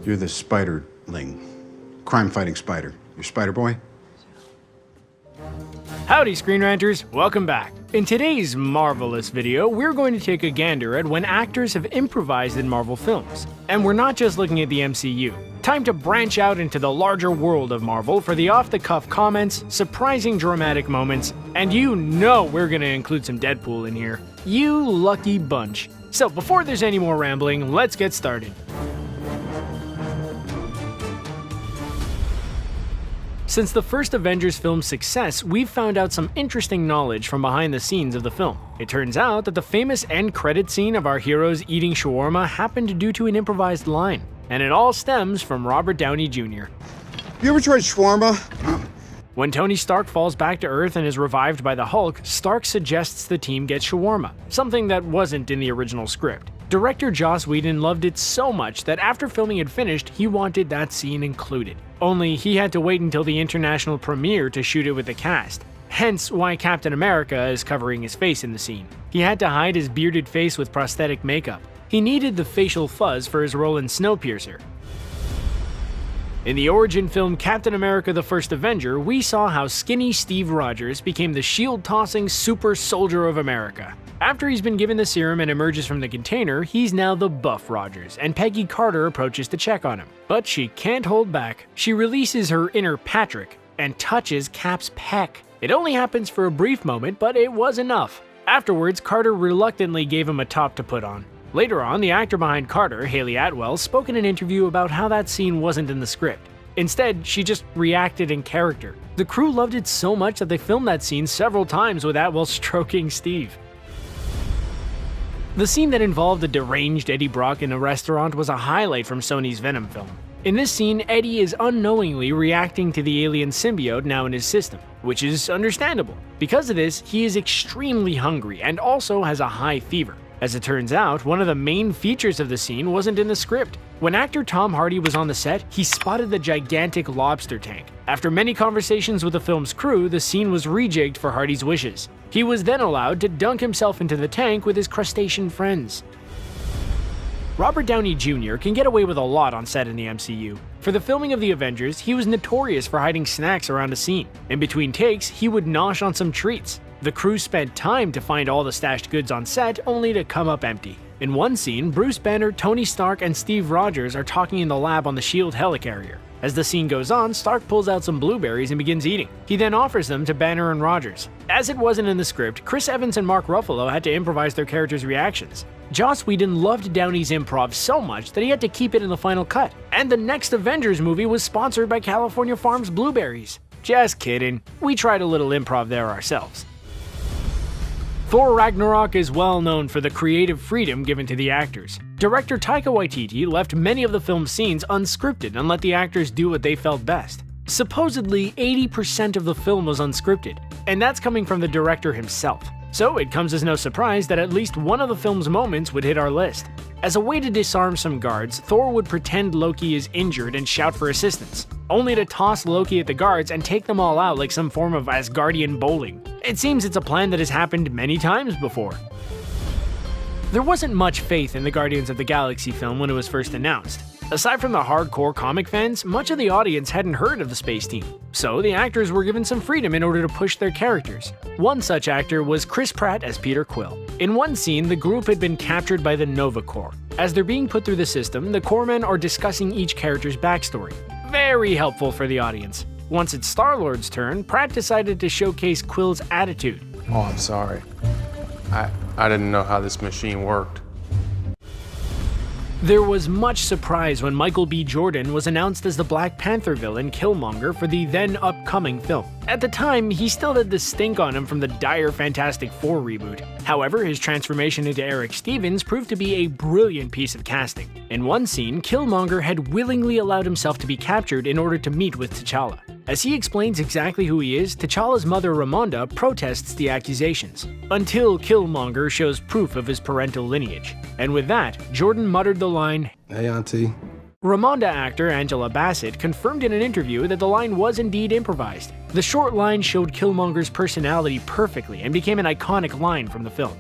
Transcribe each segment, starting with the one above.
You're the Spiderling. Crime-fighting spider. You're Spider-Boy? Howdy, Screen Ranters! Welcome back. In today's marvelous video, we're going to take a gander at when actors have improvised in Marvel films. And we're not just looking at the MCU. Time to branch out into the larger world of Marvel for the off-the-cuff comments, surprising dramatic moments, and you know we're gonna include some Deadpool in here. You lucky bunch. So before there's any more rambling, let's get started. Since the first Avengers film's success, we've found out some interesting knowledge from behind the scenes of the film. It turns out that the famous end credit scene of our heroes eating shawarma happened due to an improvised line, and it all stems from Robert Downey Jr. You ever tried shawarma? When Tony Stark falls back to Earth and is revived by the Hulk, Stark suggests the team get shawarma, something that wasn't in the original script. Director Joss Whedon loved it so much that after filming had finished, he wanted that scene included. Only he had to wait until the international premiere to shoot it with the cast. Hence why Captain America is covering his face in the scene. He had to hide his bearded face with prosthetic makeup. He needed the facial fuzz for his role in Snowpiercer. In the origin film Captain America: The First Avenger, we saw how skinny Steve Rogers became the shield-tossing super soldier of America. After he's been given the serum and emerges from the container, he's now the buff Rogers, and Peggy Carter approaches to check on him. But she can't hold back. She releases her inner Patrick and touches Cap's peck. It only happens for a brief moment, but it was enough. Afterwards, Carter reluctantly gave him a top to put on. Later on, the actor behind Carter, Haley Atwell, spoke in an interview about how that scene wasn't in the script. Instead, she just reacted in character. The crew loved it so much that they filmed that scene several times with Atwell stroking Steve. The scene that involved a deranged Eddie Brock in a restaurant was a highlight from Sony's Venom film. In this scene, Eddie is unknowingly reacting to the alien symbiote now in his system, which is understandable. Because of this, he is extremely hungry and also has a high fever. As it turns out, one of the main features of the scene wasn't in the script. When actor Tom Hardy was on the set, he spotted the gigantic lobster tank. After many conversations with the film's crew, the scene was rejigged for Hardy's wishes. He was then allowed to dunk himself into the tank with his crustacean friends. Robert Downey Jr. can get away with a lot on set in the MCU. For the filming of the Avengers, he was notorious for hiding snacks around a scene. In between takes, he would nosh on some treats. The crew spent time to find all the stashed goods on set, only to come up empty. In one scene, Bruce Banner, Tony Stark, and Steve Rogers are talking in the lab on the SHIELD helicarrier. As the scene goes on, Stark pulls out some blueberries and begins eating. He then offers them to Banner and Rogers. As it wasn't in the script, Chris Evans and Mark Ruffalo had to improvise their characters' reactions. Joss Whedon loved Downey's improv so much that he had to keep it in the final cut. And the next Avengers movie was sponsored by California Farms Blueberries. Just kidding, we tried a little improv there ourselves. Thor Ragnarok is well known for the creative freedom given to the actors. Director Taika Waititi left many of the film's scenes unscripted and let the actors do what they felt best. Supposedly, 80% of the film was unscripted, and that's coming from the director himself. So it comes as no surprise that at least one of the film's moments would hit our list. As a way to disarm some guards, Thor would pretend Loki is injured and shout for assistance, only to toss Loki at the guards and take them all out like some form of Asgardian bowling. It seems it's a plan that has happened many times before. There wasn't much faith in the Guardians of the Galaxy film when it was first announced. Aside from the hardcore comic fans, much of the audience hadn't heard of the space team, so the actors were given some freedom in order to push their characters. One such actor was Chris Pratt as Peter Quill. In one scene, the group had been captured by the Nova Corps. As they're being put through the system, the Corpsmen are discussing each character's backstory. Very helpful for the audience. Once it's Star-Lord's turn, Pratt decided to showcase Quill's attitude. Oh, I'm sorry. I didn't know how this machine worked. There was much surprise when Michael B. Jordan was announced as the Black Panther villain Killmonger for the then upcoming film. At the time, he still had the stink on him from the dire Fantastic Four reboot. However, his transformation into Eric Stevens proved to be a brilliant piece of casting. In one scene, Killmonger had willingly allowed himself to be captured in order to meet with T'Challa. As he explains exactly who he is, T'Challa's mother Ramonda protests the accusations, until Killmonger shows proof of his parental lineage. And with that, Jordan muttered the line, "Hey, Auntie." Ramonda actor Angela Bassett confirmed in an interview that the line was indeed improvised. The short line showed Killmonger's personality perfectly and became an iconic line from the film.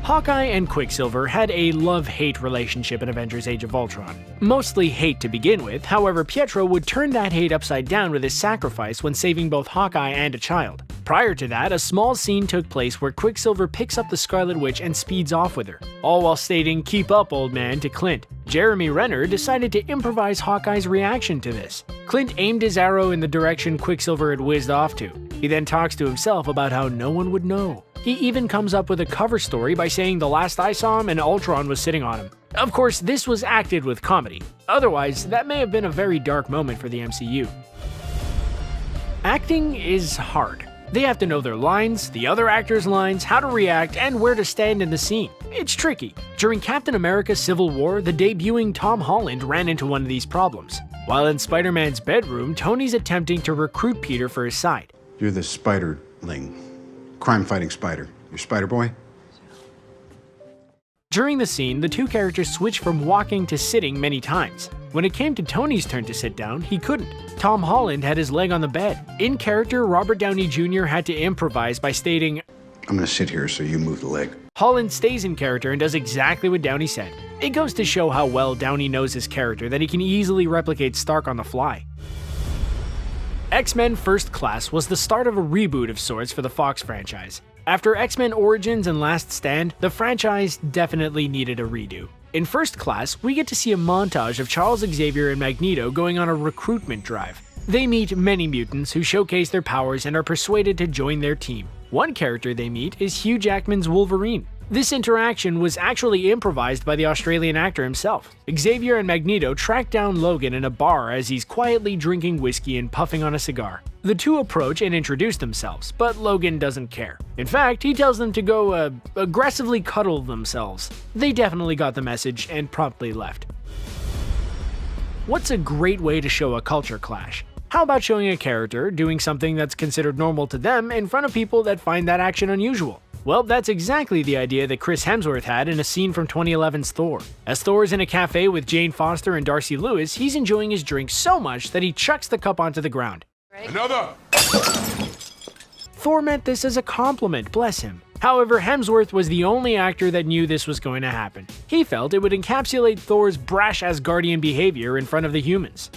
Hawkeye and Quicksilver had a love-hate relationship in Avengers Age of Ultron. Mostly hate to begin with, however Pietro would turn that hate upside down with his sacrifice when saving both Hawkeye and a child. Prior to that, a small scene took place where Quicksilver picks up the Scarlet Witch and speeds off with her, all while stating "keep up, old man" to Clint. Jeremy Renner decided to improvise Hawkeye's reaction to this. Clint aimed his arrow in the direction Quicksilver had whizzed off to. He then talks to himself about how no one would know. He even comes up with a cover story by saying the last I saw him and Ultron was sitting on him. Of course, this was acted with comedy. Otherwise, that may have been a very dark moment for the MCU. Acting is hard. They have to know their lines, the other actors' lines, how to react, and where to stand in the scene. It's tricky. During Captain America Civil War, the debuting Tom Holland ran into one of these problems. While in Spider-Man's bedroom, Tony's attempting to recruit Peter for his side. You're the Spiderling. Crime-fighting spider. You're Spider-Boy? During the scene, the two characters switched from walking to sitting many times. When it came to Tony's turn to sit down, he couldn't. Tom Holland had his leg on the bed. In character, Robert Downey Jr. had to improvise by stating, I'm gonna sit here so you move the leg. Holland stays in character and does exactly what Downey said. It goes to show how well Downey knows his character that he can easily replicate Stark on the fly. X-Men First Class was the start of a reboot of sorts for the Fox franchise. After X-Men Origins and Last Stand, the franchise definitely needed a redo. In First Class, we get to see a montage of Charles Xavier and Magneto going on a recruitment drive. They meet many mutants who showcase their powers and are persuaded to join their team. One character they meet is Hugh Jackman's Wolverine. This interaction was actually improvised by the Australian actor himself. Xavier and Magneto track down Logan in a bar as he's quietly drinking whiskey and puffing on a cigar. The two approach and introduce themselves, but Logan doesn't care. In fact, he tells them to go aggressively cuddle themselves. They definitely got the message and promptly left. What's a great way to show a culture clash? How about showing a character doing something that's considered normal to them in front of people that find that action unusual? Well, that's exactly the idea that Chris Hemsworth had in a scene from 2011's Thor. As Thor is in a cafe with Jane Foster and Darcy Lewis, he's enjoying his drink so much that he chucks the cup onto the ground. Another! Thor meant this as a compliment, bless him. However, Hemsworth was the only actor that knew this was going to happen. He felt it would encapsulate Thor's brash Asgardian behavior in front of the humans.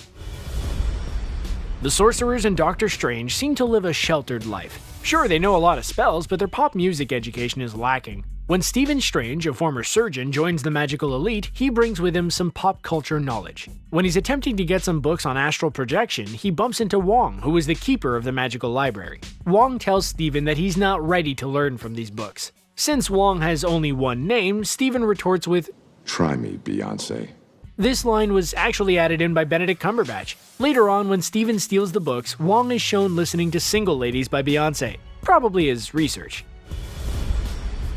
The sorcerers in Doctor Strange seem to live a sheltered life. Sure, they know a lot of spells, but their pop music education is lacking. When Stephen Strange, a former surgeon, joins the magical elite, he brings with him some pop culture knowledge. When he's attempting to get some books on astral projection, he bumps into Wong, who is the keeper of the magical library. Wong tells Stephen that he's not ready to learn from these books. Since Wong has only one name, Stephen retorts with, Try me, Beyonce. This line was actually added in by Benedict Cumberbatch. Later on, when Steven steals the books, Wong is shown listening to Single Ladies by Beyonce, probably as research.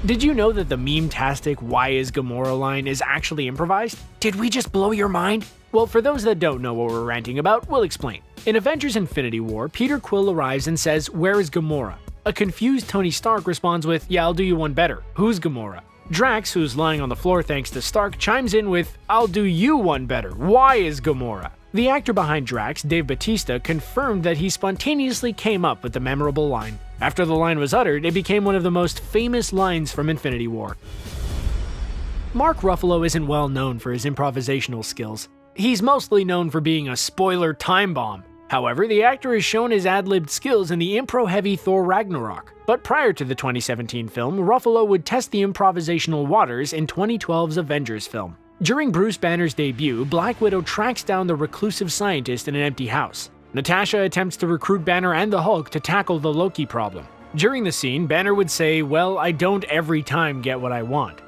Did you know that the meme-tastic "Why is Gamora" line is actually improvised? Did we just blow your mind? Well, for those that don't know what we're ranting about, we'll explain. In Avengers Infinity War, Peter Quill arrives and says, "Where is Gamora?" A confused Tony Stark responds with, "Yeah, I'll do you one better. Who's Gamora?" Drax, who's lying on the floor thanks to Stark, chimes in with, "I'll do you one better. Why is Gamora?" The actor behind Drax, Dave Bautista, confirmed that he spontaneously came up with the memorable line. After the line was uttered, it became one of the most famous lines from Infinity War. Mark Ruffalo isn't well known for his improvisational skills. He's mostly known for being a spoiler time bomb. However, the actor has shown his ad-libbed skills in the impro-heavy Thor Ragnarok. But prior to the 2017 film, Ruffalo would test the improvisational waters in 2012's Avengers film. During Bruce Banner's debut, Black Widow tracks down the reclusive scientist in an empty house. Natasha attempts to recruit Banner and the Hulk to tackle the Loki problem. During the scene, Banner would say, "Well, I don't every time get what I want."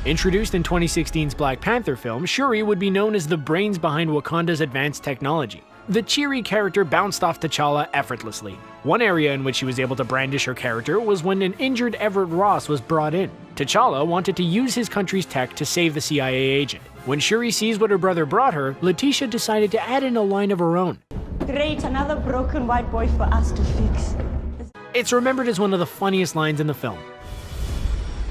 Introduced in 2016's Black Panther film, Shuri would be known as the brains behind Wakanda's advanced technology. The cheery character bounced off T'Challa effortlessly. One area in which she was able to brandish her character was when an injured Everett Ross was brought in. T'Challa wanted to use his country's tech to save the CIA agent. When Shuri sees what her brother brought her, Letitia decided to add in a line of her own. Great, another broken white boy for us to fix. It's remembered as one of the funniest lines in the film.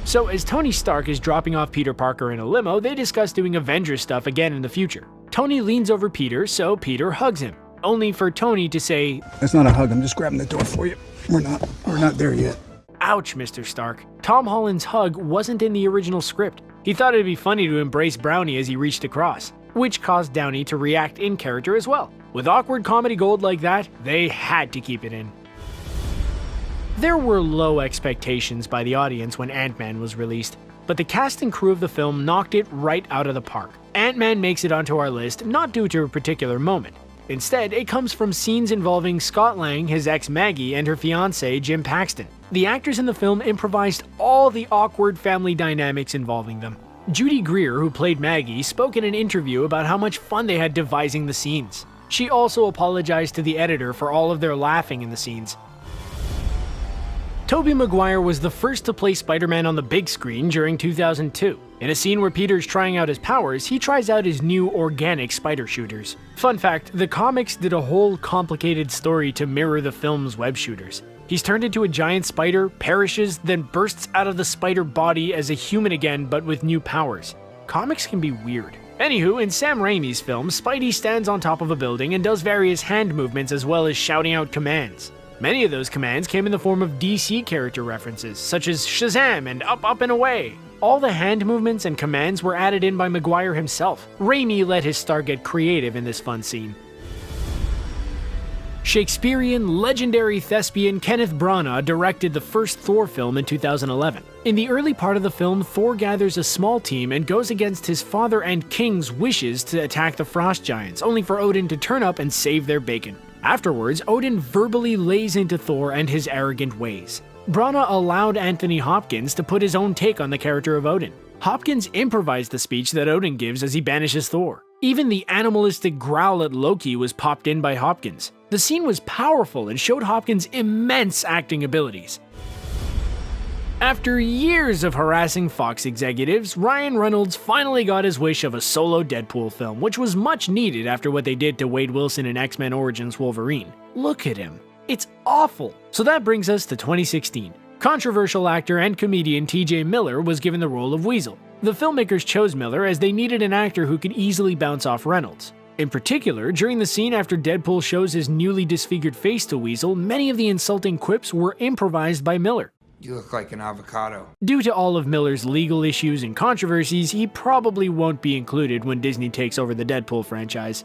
So as Tony Stark is dropping off Peter Parker in a limo, they discuss doing Avengers stuff again in the future. Tony leans over Peter, so Peter hugs him, only for Tony to say, "That's not a hug, I'm just grabbing the door for you. We're not there yet." ouch, Mr. Stark. Tom Holland's hug wasn't in the original script. He thought it'd be funny to embrace Brownie as he reached across, which caused Downey to react in character as well. With awkward comedy gold like that, they had to keep it in. There were low expectations by the audience when Ant-Man was released, but the cast and crew of the film knocked it right out of the park. Ant-Man makes it onto our list not due to a particular moment. Instead, it comes from scenes involving Scott Lang, his ex Maggie, and her fiancé Jim Paxton. The actors in the film improvised all the awkward family dynamics involving them. Judy Greer, who played Maggie, spoke in an interview about how much fun they had devising the scenes. She also apologized to the editor for all of their laughing in the scenes. Tobey Maguire was the first to play Spider-Man on the big screen during 2002. In a scene where Peter's trying out his powers, he tries out his new organic spider shooters. Fun fact, the comics did a whole complicated story to mirror the film's web shooters. He's turned into a giant spider, perishes, then bursts out of the spider body as a human again but with new powers. Comics can be weird. Anywho, in Sam Raimi's film, Spidey stands on top of a building and does various hand movements as well as shouting out commands. Many of those commands came in the form of DC character references, such as Shazam and Up, Up, and Away. All the hand movements and commands were added in by Maguire himself. Raimi let his star get creative in this fun scene. Shakespearean legendary thespian Kenneth Branagh directed the first Thor film in 2011. In the early part of the film, Thor gathers a small team and goes against his father and king's wishes to attack the Frost Giants, only for Odin to turn up and save their bacon. Afterwards, Odin verbally lays into Thor and his arrogant ways. Branagh allowed Anthony Hopkins to put his own take on the character of Odin. Hopkins improvised the speech that Odin gives as he banishes Thor. Even the animalistic growl at Loki was popped in by Hopkins. The scene was powerful and showed Hopkins' immense acting abilities. After years of harassing Fox executives, Ryan Reynolds finally got his wish of a solo Deadpool film, which was much needed after what they did to Wade Wilson in X-Men Origins Wolverine. Look at him. It's awful. So that brings us to 2016. Controversial actor and comedian TJ Miller was given the role of Weasel. The filmmakers chose Miller as they needed an actor who could easily bounce off Reynolds. In particular, during the scene after Deadpool shows his newly disfigured face to Weasel, many of the insulting quips were improvised by Miller. You look like an avocado. Due to all of Miller's legal issues and controversies, he probably won't be included when Disney takes over the Deadpool franchise.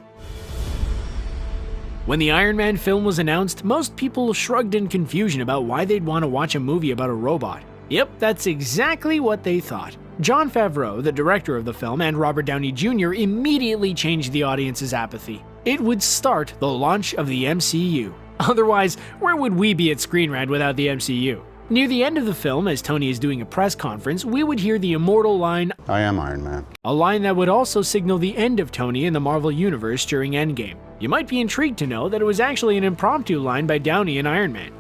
When the Iron Man film was announced, most people shrugged in confusion about why they'd want to watch a movie about a robot. Yep, that's exactly what they thought. Jon Favreau, the director of the film, and Robert Downey Jr. immediately changed the audience's apathy. It would start the launch of the MCU. Otherwise, where would we be at Screen Rant without the MCU? Near the end of the film, as Tony is doing a press conference, we would hear the immortal line, I am Iron Man. a line that would also signal the end of Tony in the Marvel Universe during Endgame. You might be intrigued to know that it was actually an impromptu line by Downey in Iron Man.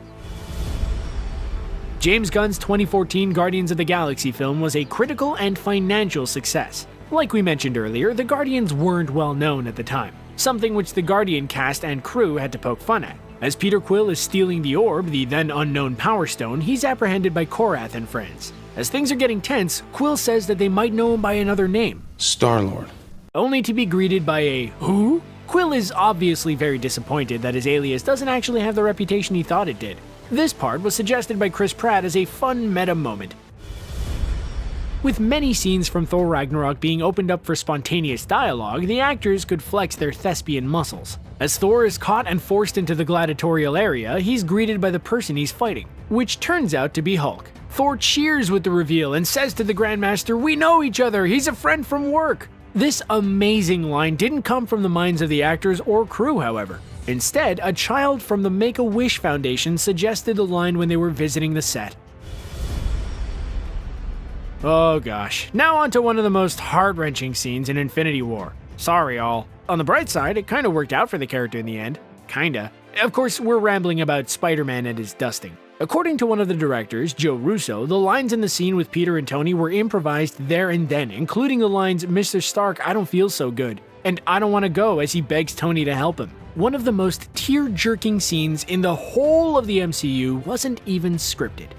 James Gunn's 2014 Guardians of the Galaxy film was a critical and financial success. Like we mentioned earlier, the Guardians weren't well known at the time, something which the Guardian cast and crew had to poke fun at. As Peter Quill is stealing the orb, the then unknown Power Stone, he's apprehended by Korath and friends. As things are getting tense, Quill says that they might know him by another name, Star-Lord. only to be greeted by a "Who?" Quill is obviously very disappointed that his alias doesn't actually have the reputation he thought it did. This part was suggested by Chris Pratt as a fun meta moment. With many scenes from Thor Ragnarok being opened up for spontaneous dialogue, the actors could flex their thespian muscles. As Thor is caught and forced into the gladiatorial area, he's greeted by the person he's fighting, which turns out to be Hulk. Thor cheers with the reveal and says to the Grandmaster, "We know each other, he's a friend from work." This amazing line didn't come from the minds of the actors or crew, however. Instead, a child from the Make-A-Wish Foundation suggested the line when they were visiting the set. Oh gosh, now on to one of the most heart-wrenching scenes in Infinity War. Sorry all. On the bright side, it kinda worked out for the character in the end. Kinda. Of course, we're rambling about Spider-Man and his dusting. According to one of the directors, Joe Russo, the lines in the scene with Peter and Tony were improvised there and then, including the lines, "Mr. Stark, I don't feel so good," and "I don't want to go," as he begs Tony to help him. One of the most tear-jerking scenes in the whole of the MCU wasn't even scripted.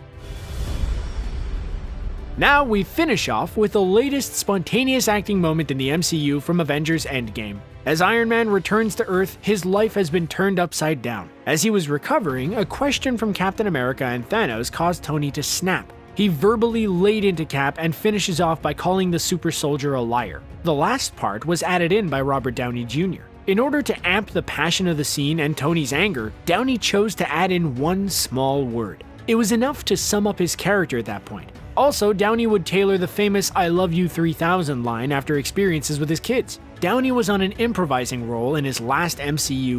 Now we finish off with the latest spontaneous acting moment in the MCU from Avengers Endgame. As Iron Man returns to Earth, his life has been turned upside down. As he was recovering, a question from Captain America and Thanos caused Tony to snap. He verbally laid into Cap and finishes off by calling the super soldier a liar. The last part was added in by Robert Downey Jr. In order to amp the passion of the scene and Tony's anger, Downey chose to add in one small word. It was enough to sum up his character at that point. Also, Downey would tailor the famous "I love you 3000" line after experiences with his kids. Downey was on an improvising role in his last MCU